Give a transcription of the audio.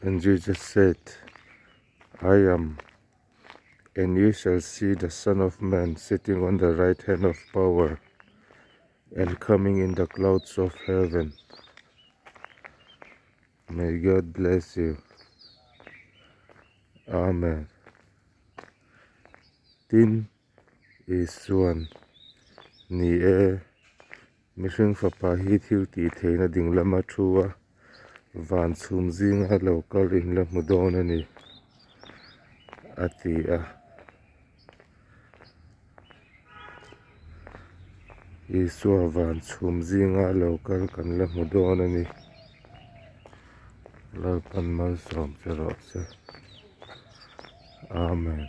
And Jesus said, I am, and you shall see the Son of Man sitting on the right hand of power and coming in the clouds of heaven. May God bless you. Amen. Tin Isuan ni mishing fapa hi thiu ti theina ding lama thua van chhum zinga local in la mudona ni ati a Isua van chhum zinga local kan la mudona ni Lalpan malsawm se. Amen.